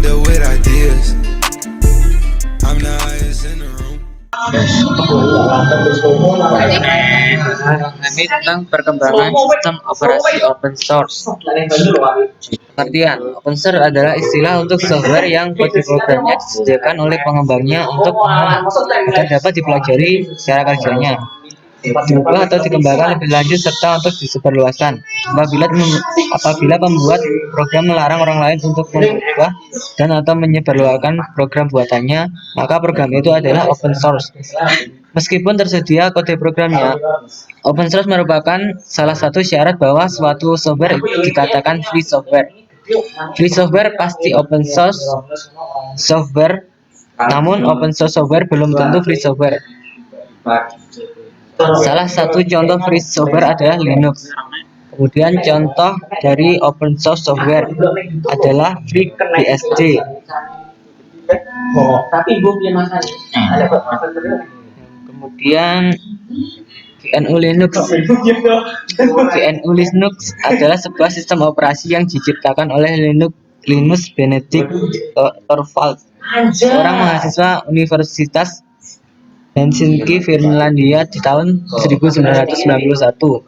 up with ideas. I'm the highest in the room. Ini tentang perkembangan sistem operasi open source. Pengertian, open source adalah istilah untuk software yang kode programnya disediakan oleh pengembangnya untuk umum dan dapat dipelajari cara kerjanya, diubah atau dikembangkan lebih lanjut serta untuk disebarluaskan. Apabila pembuat program melarang orang lain untuk mengubah dan atau menyebarluaskan program buatannya, maka program itu adalah open source. Meskipun tersedia kode programnya, open source merupakan salah satu syarat bahwa suatu software dikatakan free software. Free software pasti open source software, namun open source software belum tentu free software. Salah satu contoh free software adalah Linux. Kemudian contoh dari open source software adalah FreeBSD. Kemudian GNU Linux. GNU Linux adalah sebuah sistem operasi yang diciptakan oleh Linus Benedict Torvalds, seorang mahasiswa Universitas Helsinki, Finlandia di tahun 1991.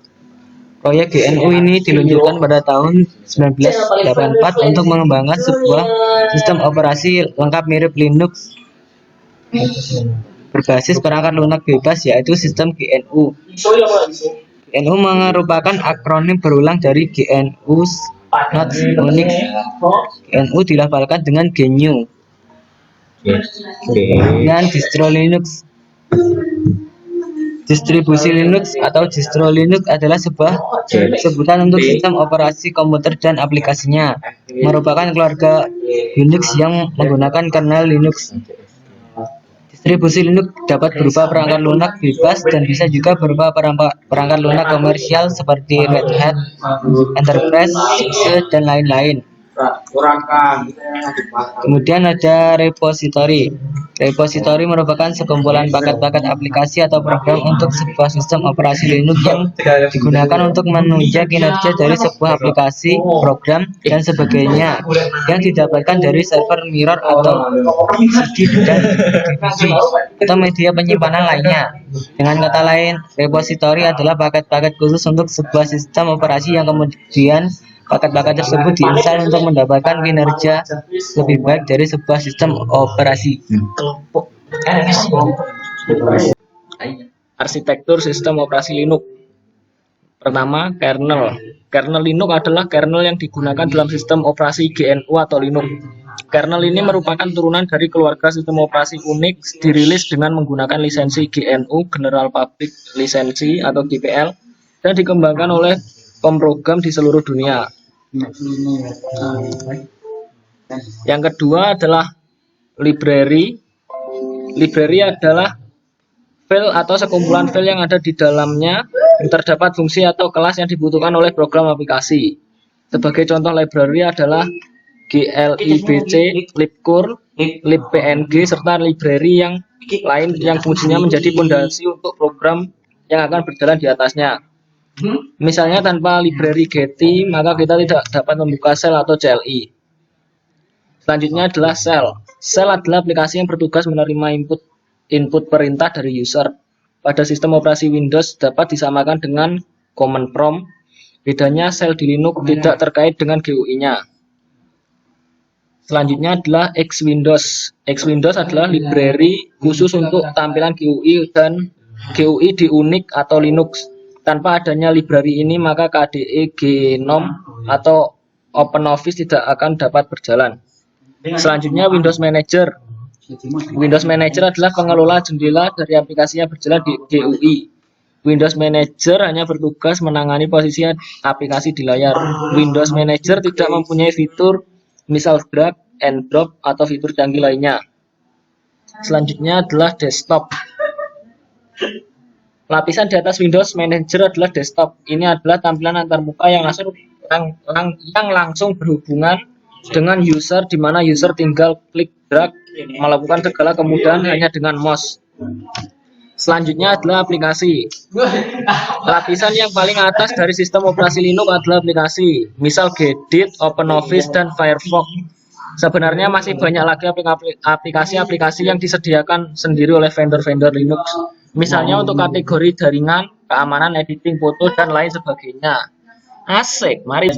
Proyek GNU ini diluncurkan pada tahun 1984 untuk mengembangkan sebuah sistem operasi lengkap mirip Linux berbasis perangkat lunak bebas, yaitu sistem GNU. GNU merupakan akronim berulang dari GNU Not Unix. GNU dilafalkan dengan GNU. Dan distro Linux. Distribusi Linux atau distro Linux adalah sebuah sebutan untuk sistem operasi komputer dan aplikasinya. Merupakan keluarga Unix yang menggunakan kernel Linux. Distribusi Linux dapat berupa perangkat lunak bebas dan bisa juga berupa perangkat lunak komersial seperti Red Hat, Enterprise, SUSE, dan lain-lain. Kemudian ada repository. Repository merupakan sekumpulan paket-paket aplikasi atau program untuk sebuah sistem operasi Linux yang digunakan untuk menunjang kinerja dari sebuah aplikasi, program, dan sebagainya yang didapatkan dari server mirror atau CD dan DVD atau media penyimpanan lainnya. Dengan kata lain, repository adalah paket-paket khusus untuk sebuah sistem operasi yang kemudian paket-paket tersebut diinstal untuk mendapatkan kinerja lebih baik dari sebuah sistem operasi. Arsitektur sistem operasi Linux. Pertama, kernel. Kernel Linux adalah kernel yang digunakan dalam sistem operasi GNU atau Linux. Kernel ini merupakan turunan dari keluarga sistem operasi Unix, dirilis dengan menggunakan lisensi GNU General Public Lisensi atau GPL dan dikembangkan oleh pemrogram di seluruh dunia. Yang kedua adalah library. Library adalah file atau sekumpulan file yang ada di dalamnya terdapat fungsi atau kelas yang dibutuhkan oleh program aplikasi. Sebagai contoh library adalah glibc, libcurl, libpng, serta library yang lain yang fungsinya menjadi fondasi untuk program yang akan berjalan di atasnya. Misalnya tanpa library getty, maka kita tidak dapat membuka shell atau CLI. Selanjutnya adalah shell. Shell adalah aplikasi yang bertugas menerima input perintah dari user. Pada sistem operasi Windows dapat disamakan dengan command prompt. Bedanya shell di Linux tidak terkait dengan GUI-nya. Selanjutnya adalah Xwindows. Xwindows adalah library khusus untuk tampilan GUI dan GUI di Unix atau Linux. Tanpa adanya library ini, maka KDE, GNOME, atau OpenOffice tidak akan dapat berjalan. Selanjutnya Windows Manager. Windows Manager adalah pengelola jendela dari aplikasi yang berjalan di GUI. Windows Manager hanya bertugas menangani posisi aplikasi di layar. Windows Manager tidak mempunyai fitur misal drag and drop atau fitur canggih lainnya. Selanjutnya adalah desktop. Lapisan di atas Windows Manager adalah desktop. Ini adalah tampilan antarmuka yang langsung berhubungan dengan user, di mana user tinggal klik drag melakukan segala kemudahan hanya dengan mouse. Selanjutnya adalah aplikasi. Lapisan yang paling atas dari sistem operasi Linux adalah aplikasi, misal Gedit, OpenOffice, dan Firefox. Sebenarnya masih banyak lagi aplikasi-aplikasi yang disediakan sendiri oleh vendor-vendor Linux. Misalnya untuk kategori jaringan, keamanan, editing foto, dan lain sebagainya. Asik, mari.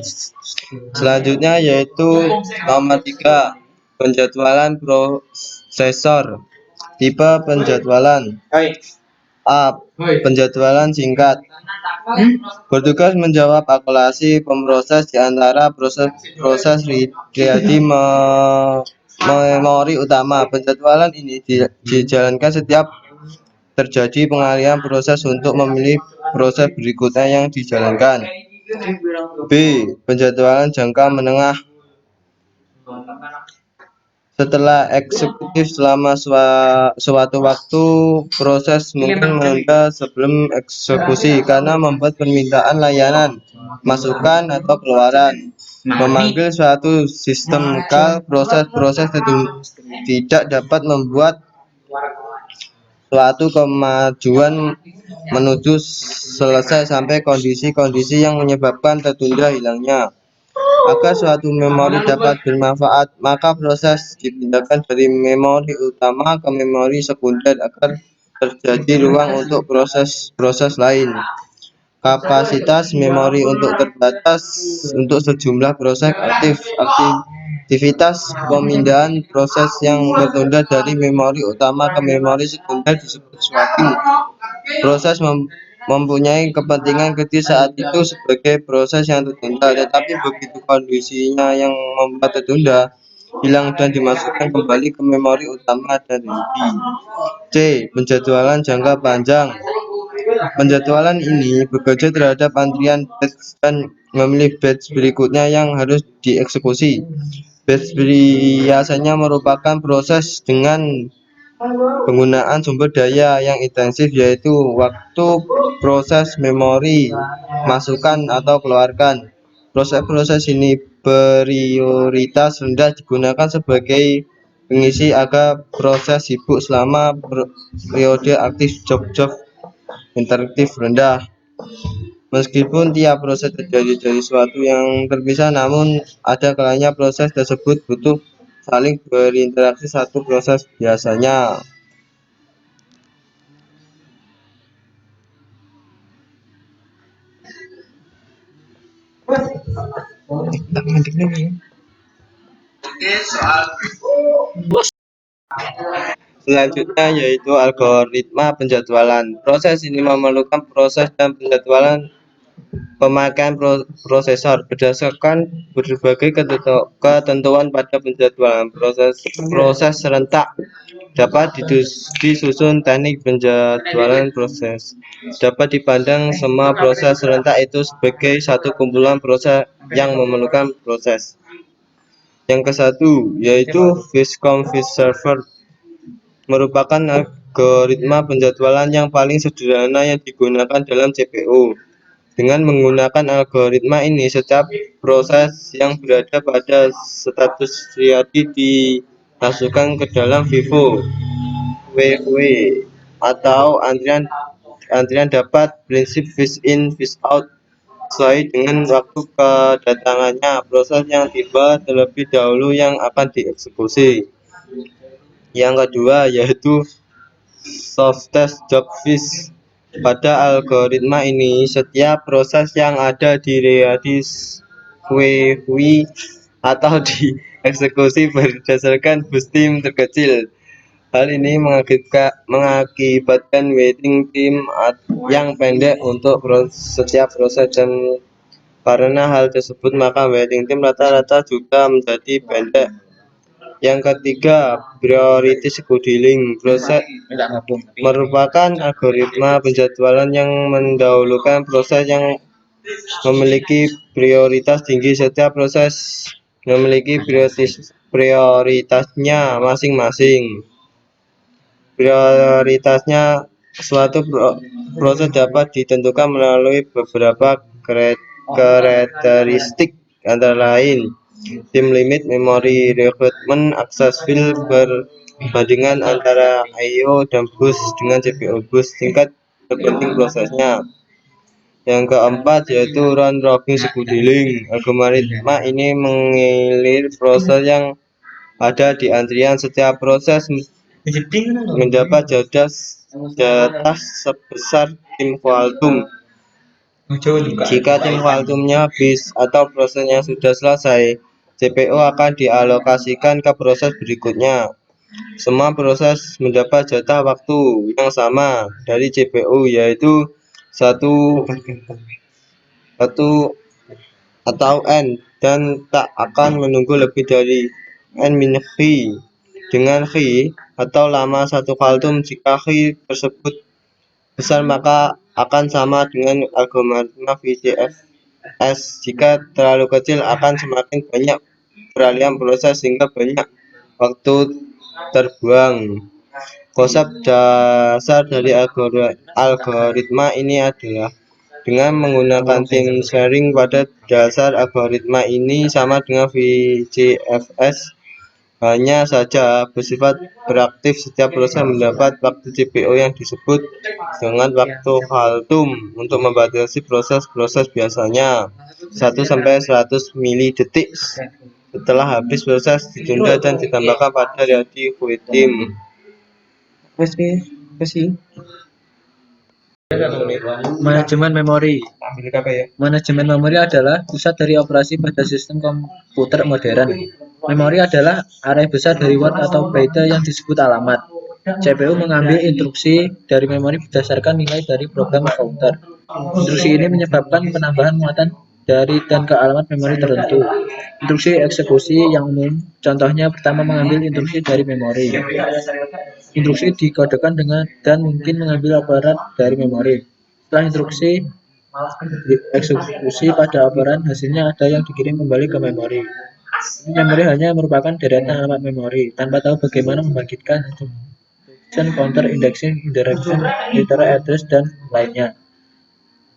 Selanjutnya yaitu nomor 3, penjadwalan prosesor. Tipe penjadwalan A. Penjadwalan singkat bertugas menjawab akumulasi pemroses di antara proses ready memori utama. Penjadwalan ini dijalankan setiap terjadi pengalihan proses untuk memilih proses berikutnya yang dijalankan. B. Penjadwalan jangka menengah. Setelah eksekutif selama suatu waktu, proses mungkin menunda sebelum eksekusi karena membuat permintaan layanan, masukan atau keluaran. Memanggil suatu sistem call, proses-proses tidak dapat membuat suatu kemajuan menuju selesai sampai kondisi-kondisi yang menyebabkan tertunda hilangnya. Agar suatu memori dapat bermanfaat, maka proses dipindahkan dari memori utama ke memori sekunder agar terjadi ruang untuk proses-proses lain. Kapasitas memori untuk terbatas untuk sejumlah proses aktivitas pemindahan proses yang tertunda dari memori utama ke memori sekunder disebut swapping. Proses mempunyai kepentingan kecil saat itu sebagai proses yang tertunda, tetapi begitu kondisinya yang membuat tertunda hilang dan dimasukkan kembali ke memori utama dan inti. C. Penjadwalan jangka panjang. Penjadwalan ini bekerja terhadap antrian batch dan memilih batch berikutnya yang harus dieksekusi. Batch biasanya merupakan proses dengan penggunaan sumber daya yang intensif, yaitu waktu proses memori, masukkan atau keluarkan. Proses-proses ini prioritas rendah digunakan sebagai pengisi agar proses sibuk selama periode aktif job-job interaktif rendah. Meskipun tiap proses terjadi dari suatu yang terpisah, namun ada kalanya proses tersebut butuh saling berinteraksi satu proses biasanya. Selanjutnya yaitu algoritma penjadwalan. Proses ini memerlukan proses dan penjadwalan pemakaian prosesor berdasarkan berbagai ketentuan pada penjadwalan. Proses serentak dapat disusun teknik penjadwalan proses. Dapat dipandang semua proses serentak itu sebagai satu kumpulan proses yang memerlukan proses. Yang ke satu yaitu Viscount-Server merupakan algoritma penjadwalan yang paling sederhana yang digunakan dalam CPU. Dengan menggunakan algoritma ini, setiap proses yang berada pada status ready dimasukkan ke dalam FIFO atau antrian dapat prinsip fish in fish out sesuai dengan waktu kedatangannya proses yang tiba terlebih dahulu yang akan dieksekusi. Yang kedua yaitu Softest Job Fish. Pada algoritma ini, setiap proses yang ada di ready atau dieksekusi berdasarkan bus time terkecil. Hal ini mengakibatkan waiting time yang pendek untuk setiap proses, dan karena hal tersebut maka waiting time rata-rata juga menjadi pendek. Yang ketiga, priority scheduling. Proses merupakan algoritma penjadwalan yang mendahulukan proses yang memiliki prioritas tinggi. Setiap proses memiliki prioritasnya masing-masing. Prioritasnya suatu proses dapat ditentukan melalui beberapa karakteristik, antara lain time limit, memory requirement, access field, perbandingan antara I/O dan bus dengan CPU bus, tingkat terpenting prosesnya. Yang keempat yaitu round robin scheduling. Algoritma ini mengilir proses yang ada di antrian. Setiap proses mendapat jatah sebesar tim kuantum. Jika tim kuantumnya habis atau prosesnya sudah selesai, CPU akan dialokasikan ke proses berikutnya. Semua proses mendapat jatah waktu yang sama dari CPU, yaitu satu atau n, dan tak akan menunggu lebih dari n-π. Dengan π atau lama satu kuantum, jika π tersebut besar maka akan sama dengan algoritma VCFS. Jika terlalu kecil akan semakin banyak peralihan proses sehingga banyak waktu terbuang. Konsep dasar dari algoritma ini adalah dengan menggunakan tim sharing. Pada dasar algoritma ini sama dengan VCFS, hanya saja bersifat beraktif. Setiap proses mendapat waktu CPU yang disebut dengan waktu kuantum. Untuk membatasi proses-proses biasanya 1-100 milidetik. Setelah habis proses ditunda dan ditambahkan pada reaksi Wheatim. Manajemen memori. Manajemen memori adalah pusat dari operasi pada sistem komputer modern. Memori adalah area besar dari word atau byte yang disebut alamat. CPU mengambil instruksi dari memori berdasarkan nilai dari program counter. Instruksi ini menyebabkan penambahan muatan dari dan ke alamat memori tertentu. Instruksi eksekusi yang umum, contohnya pertama mengambil instruksi dari memori. Instruksi dikodekan dengan dan mungkin mengambil operan dari memori. Setelah instruksi eksekusi pada operan, hasilnya ada yang dikirim kembali ke memori. Memori hanya merupakan deretan alamat memori, tanpa tahu bagaimana membangkitkan instruction, counter, indexing, indirection, literal address, dan lainnya.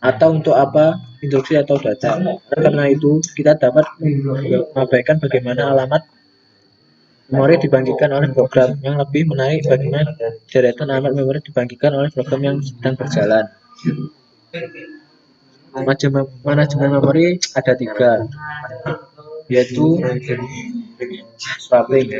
Atau untuk apa instruksi atau data. Karena itu, kita dapat mengabaikan bagaimana alamat memori dibangkitkan oleh program. Yang lebih menarik bagaimana deretan alamat memori dibangkitkan oleh program yang sedang berjalan. Manajemen memori ada 3, yaitu swapping.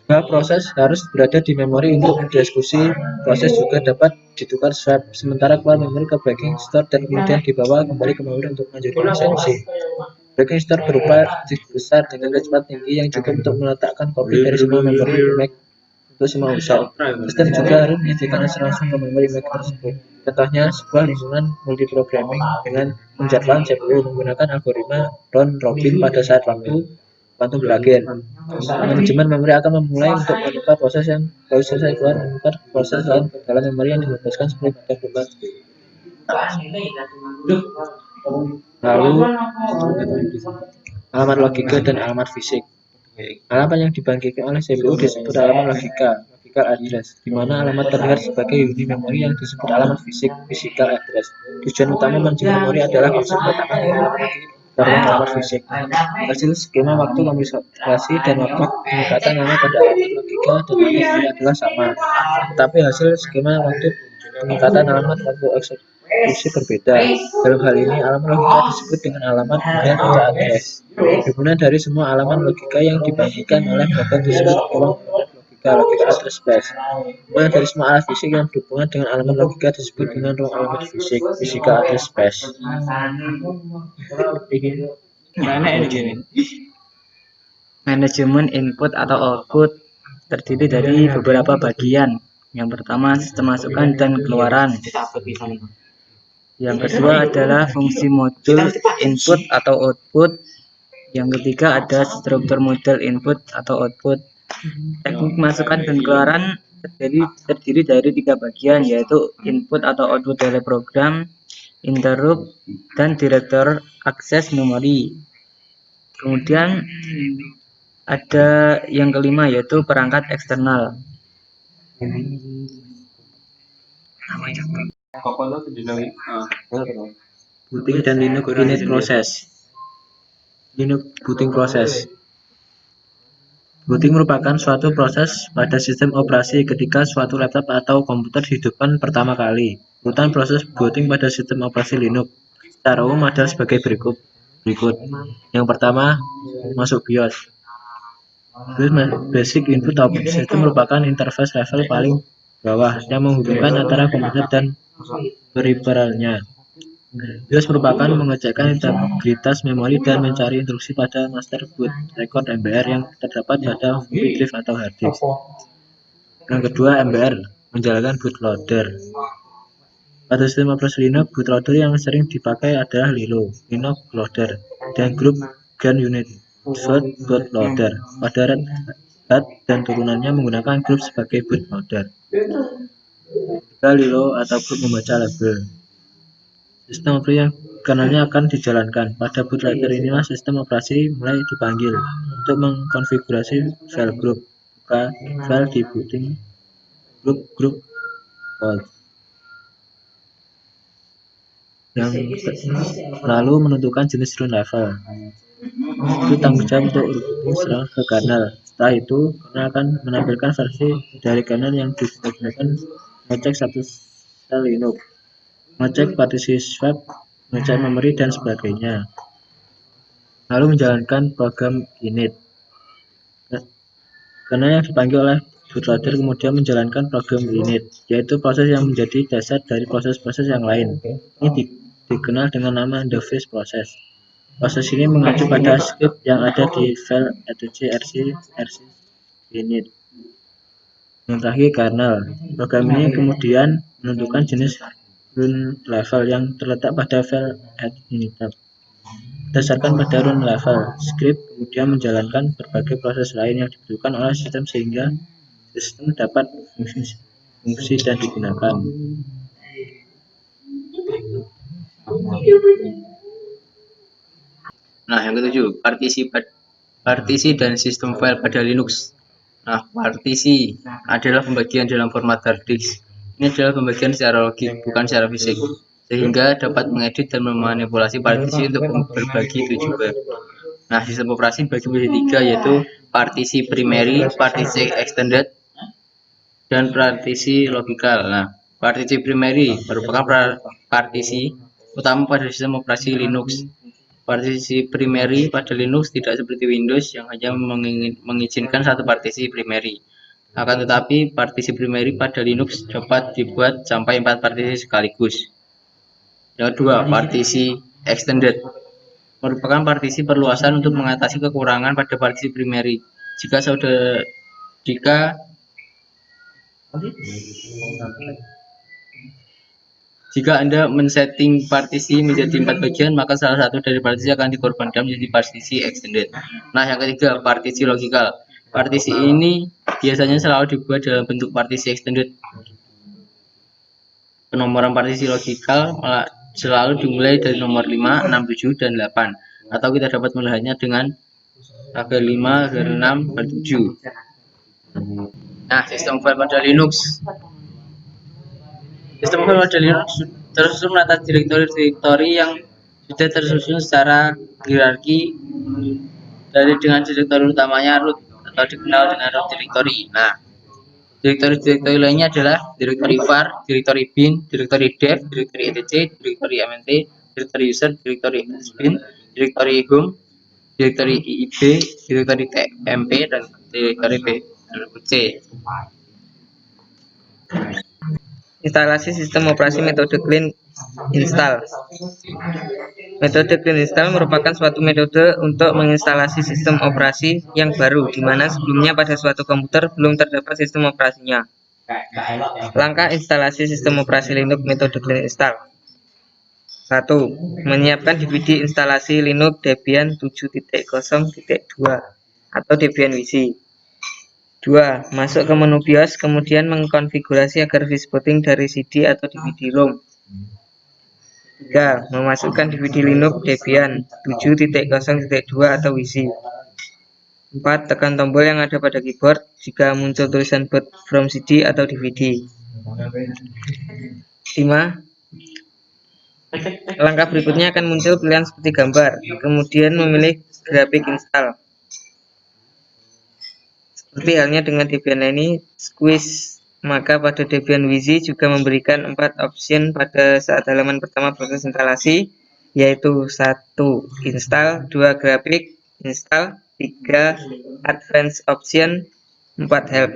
Sebuah proses harus berada di memori untuk dieksekusi. Proses juga dapat ditukar swap, sementara keluar memori ke breaking store dan kemudian dibawa kembali ke memori untuk melanjutkan eksekusi. Breaking store berupa disk besar dengan kecepatan tinggi yang cukup untuk meletakkan kopi dari semua memori Mac untuk semua user. Sistem juga harus menyediakan akses langsung ke memori Mac tersebut. Contohnya, sebuah lingkungan multiprogramming dengan penjadwalan CPU menggunakan algoritma round robin pada saat waktu kuantum berakhir. Manajemen memori akan memulai untuk membuka proses yang baru selesai keluar, menukar proses lain ke dalam memori yang dibebaskan sebagai batas Lalu, alamat logika dan alamat fisik. Alamat yang dibangkitkan oleh CPU disebut alamat logika, logical address, di mana alamat terlihat sebagai unit memori yang disebut alamat fisik, physical address. Tujuan utama manajemen memori adalah maksud meletakkan alamat fisik. Hasil skema waktu komunikasi dan waktu peningkatan alamat pada alamat logika dan alamat fisik adalah sama, tetapi hasil skema waktu peningkatan alamat waktu eksekusi berbeda. Dalam hal ini, alamat logika disebut dengan alamat logical address. Gabungan dari semua alamat logika yang dibangkitkan oleh program disebut ruang logical address space. Gabungan dari semua alamat fisik yang berhubungan dengan alamat logika disebut dengan ruang alamat fisik, physical address space. Manajemen input atau output terdiri dari beberapa bagian. Yang pertama, sistem masukan dan keluaran. Yang kedua adalah fungsi modul input atau output. Yang ketiga ada struktur model input atau output. Teknik masukan dan keluaran terdiri dari 3 bagian, yaitu input atau output dari program, interrupt, dan director akses memori. Kemudian ada yang kelima, yaitu perangkat eksternal. Booting dan Linux Unit Process. Linux Booting Process. Booting merupakan suatu proses pada sistem operasi ketika suatu laptop atau komputer dihidupkan pertama kali. Urutan proses booting pada sistem operasi Linux secara umum adalah sebagai berikut. Yang pertama, masuk BIOS. Basic Input Output System merupakan interface level paling bawah yang menghubungkan antara komputer dan peripheralnya. BIOS merupakan mengecekkan integritas memori dan mencari instruksi pada master boot record MBR yang terdapat pada floppy drive atau hard disk. Yang kedua, MBR menjalankan bootloader. Pada sistem operasi Linux, bootloader yang sering dipakai adalah Lilo, Linux Loader, dan grup GNU Unit bootloader. Pada Red Hat dan turunannya menggunakan grup sebagai bootloader. Lilo atau grup membaca label. Sistem operasi yang kanalnya akan dijalankan. Pada bootloader inilah sistem operasi mulai dipanggil untuk mengkonfigurasi file group, buka file di booting group files, yang lalu menentukan jenis run level. Itu tanggung jawab untuk routing serang ke kernel. Setelah itu, kernel akan menampilkan versi dari kernel yang digunakan, ngecek status file Linux, ngecek partisi swap, ngecek memori, dan sebagainya. Lalu menjalankan program init. Kernel yang dipanggil oleh bootloader kemudian menjalankan program init, yaitu proses yang menjadi dasar dari proses-proses yang lain. Ini dikenal dengan nama interface proses. Proses ini mengacu pada script yang ada di file etc/rc init. Yang terakhir, kernel. Program ini kemudian menentukan jenis run level yang terletak pada file init. Berdasarkan pada run level, script kemudian menjalankan berbagai proses lain yang dibutuhkan oleh sistem sehingga sistem dapat fungsi dan digunakan. Nah, yang ketujuh, partisi dan sistem file pada Linux. Nah, partisi adalah pembagian dalam format hard disk. Ini adalah pembagian secara logik, bukan secara fisik, sehingga dapat mengedit dan memanipulasi partisi untuk berbagi tujuan web. Nah, sistem operasi bagi menjadi tiga, yaitu partisi primary, partisi extended, dan partisi logikal. Nah, partisi primary merupakan partisi utama pada sistem operasi Linux. Partisi primary pada Linux tidak seperti Windows yang hanya mengizinkan satu partisi primary. Akan tetapi, partisi primary pada Linux dapat dibuat sampai 4 partisi sekaligus. Yang kedua, partisi extended merupakan partisi perluasan untuk mengatasi kekurangan pada partisi primary. Jika Anda men-setting partisi menjadi 4 bagian, maka salah satu dari partisi akan dikorbankan menjadi partisi extended. Nah, yang ketiga, partisi logikal. Partisi ini biasanya selalu dibuat dalam bentuk partisi extended. Penomoran partisi logikal selalu dimulai dari nomor 5, 6, 7, dan 8. Atau kita dapat melihatnya dengan agar 5, agar 6, agar 7. Nah, sistem file pada Linux. Sistem file pada Linux tersusun atas direktori yang sudah tersusun secara hierarki dengan direktori utamanya root atau dikenal dengan root directory. Nah, direktori lainnya adalah direktori var, direktori bin, direktori dev, direktori etc, direktori mnt, direktori user, direktori admin, direktori home, direktori iib, direktori tmp, dan direktori bc. Instalasi sistem operasi metode clean install. Metode clean install merupakan suatu metode untuk menginstalasi sistem operasi yang baru, di mana sebelumnya pada suatu komputer belum terdapat sistem operasinya. Langkah instalasi sistem operasi Linux metode clean install. 1. Menyiapkan DVD instalasi Linux Debian 7.0.2 atau Debian WC. 2. Masuk ke menu BIOS, kemudian mengkonfigurasi agar visbooting dari CD atau DVD-ROM. 3. Memasukkan DVD Linux Debian 7.0.2 atau WC. 4. Tekan tombol yang ada pada keyboard jika muncul tulisan boot from CD atau DVD. 5. Langkah berikutnya akan muncul pilihan seperti gambar, kemudian memilih grafik install. Seperti halnya dengan Debian ini, Squeeze, maka pada Debian WC juga memberikan 4 option pada saat halaman pertama proses instalasi, yaitu 1. Install, 2. Grafik, install, 3. Advanced option, 4. Help.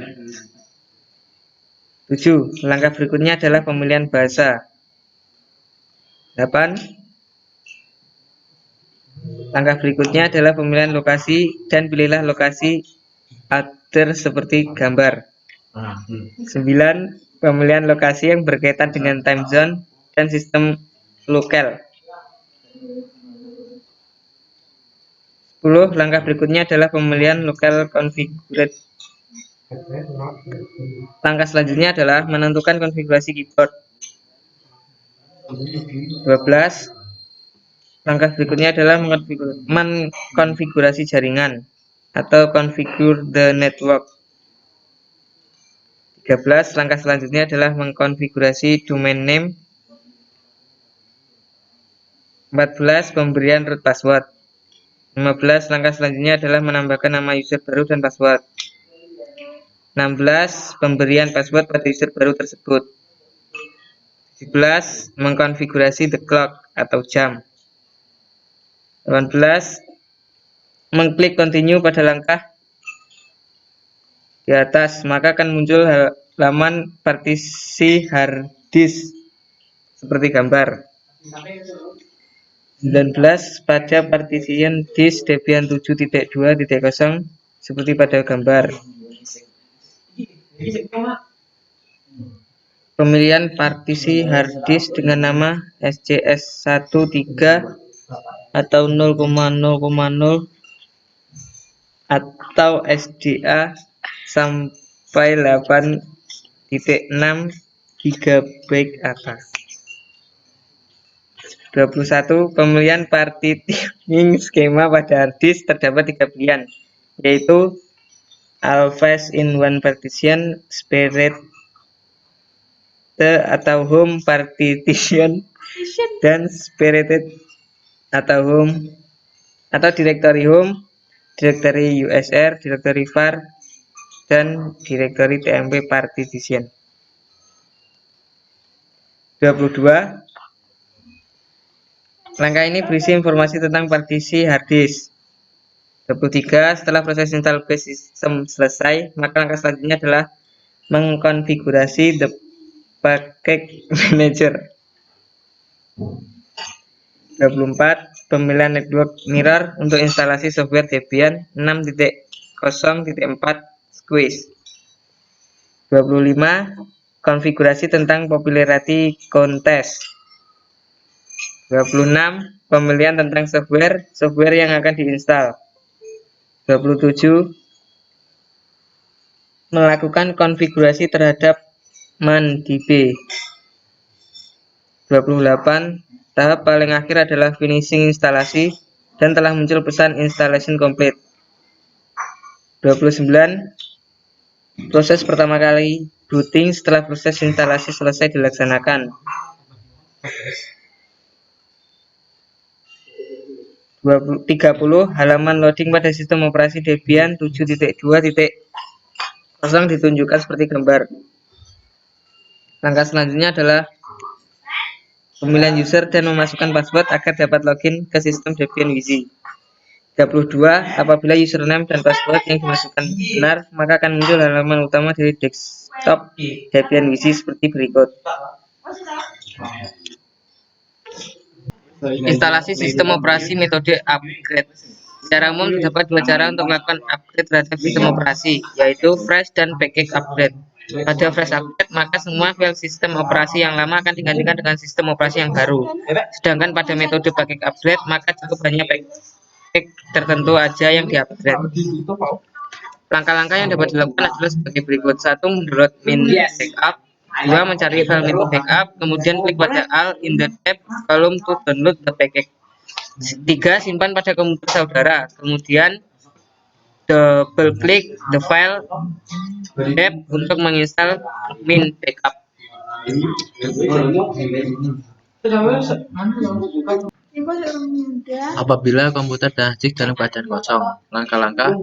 7. Langkah berikutnya adalah pemilihan bahasa. 8. Langkah berikutnya adalah pemilihan lokasi dan pilihlah lokasi other seperti gambar. 9. Pemilihan lokasi yang berkaitan dengan time zone dan sistem lokal. 10. Langkah berikutnya adalah pemilihan lokal configured. Langkah selanjutnya adalah menentukan konfigurasi keyboard. 12. Langkah berikutnya adalah mengkonfigurasi jaringan atau configure the network. 13. Langkah selanjutnya adalah mengkonfigurasi domain name. 14. Pemberian root password. 15. Langkah selanjutnya adalah menambahkan nama user baru dan password. 16. Pemberian password pada user baru tersebut. 17. Mengkonfigurasi the clock atau jam. 18. Mengklik continue pada langkah di atas, maka akan muncul halaman partisi hard disk seperti gambar. 19. Pada partition disk Debian 7.2.0 seperti pada gambar. Pemilihan partisi hard disk dengan nama SCS13 atau 0,0,0 atau SDA sampai 8.6 GB atas. 21. Pemilihan partitioning skema pada hard disk terdapat 3 pilihan, yaitu all files in one partition, separate atau home partition, dan separated atau home atau directory home, directory USR, directory var, dan directory tmp partition. 22. Langkah ini berisi informasi tentang partisi hard disk. 23. Setelah proses install base system selesai, maka langkah selanjutnya adalah mengkonfigurasi the package manager. 24. Pemilihan network mirror untuk instalasi software Debian 6.0.4 squeeze. 25. Konfigurasi tentang popularity contest. 26. Pemilihan tentang software yang akan diinstal. 27. Melakukan konfigurasi terhadap ManDB. 28. Tahap paling akhir adalah finishing instalasi dan telah muncul pesan installation complete. 29. Proses pertama kali booting setelah proses instalasi selesai dilaksanakan. 30. Halaman loading pada sistem operasi Debian 7.2.0 ditunjukkan seperti gambar. Langkah selanjutnya adalah pemilihan user dan memasukkan password agar dapat login ke sistem Debian WiZi. 32. Apabila username dan password yang dimasukkan benar, maka akan muncul halaman utama dari desktop Debian WiZi seperti berikut. Instalasi sistem operasi metode upgrade. Secara umum terdapat 2 cara untuk melakukan upgrade terhadap sistem operasi, yaitu fresh dan package upgrade. Pada fresh upgrade, maka semua file sistem operasi yang lama akan digantikan dengan sistem operasi yang baru. Sedangkan pada metode package upgrade, maka cukup hanya package tertentu aja yang diupgrade. Langkah-langkah yang dapat dilakukan adalah sebagai berikut. 1. Mendownload min backup. 2. Mencari file min backup, kemudian klik pada all in the tab column to download the package. 3. Simpan pada komputer saudara, kemudian double klik the file tab untuk menginstal min backup. Apabila komputer dan disk dalam keadaan kosong, langkah-langkah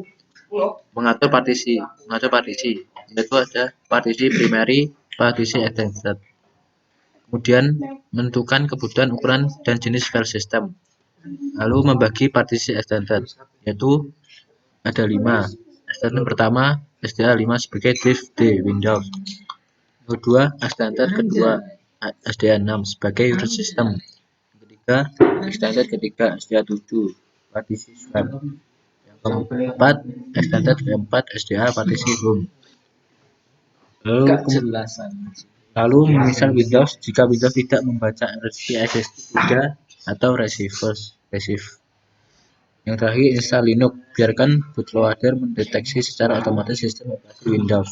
mengatur partisi, yaitu ada partisi primary, partisi extended. Kemudian menentukan kebutuhan ukuran dan jenis file system. Lalu membagi partisi extended, yaitu ada 5. Extension pertama SDA 5 sebagai div D Windows. Kedua, extended kedua SDA 6 sebagai root system. Ketiga, extended ketiga SDA 7 partisi swap. Yang keempat, extended keempat SDA partisi home. Lalu memisah Windows jika Windows tidak membaca RSP SSD 3 atau receive. Yang terakhir, install Linux. Biarkan bootloader mendeteksi secara otomatis sistem operasi Windows.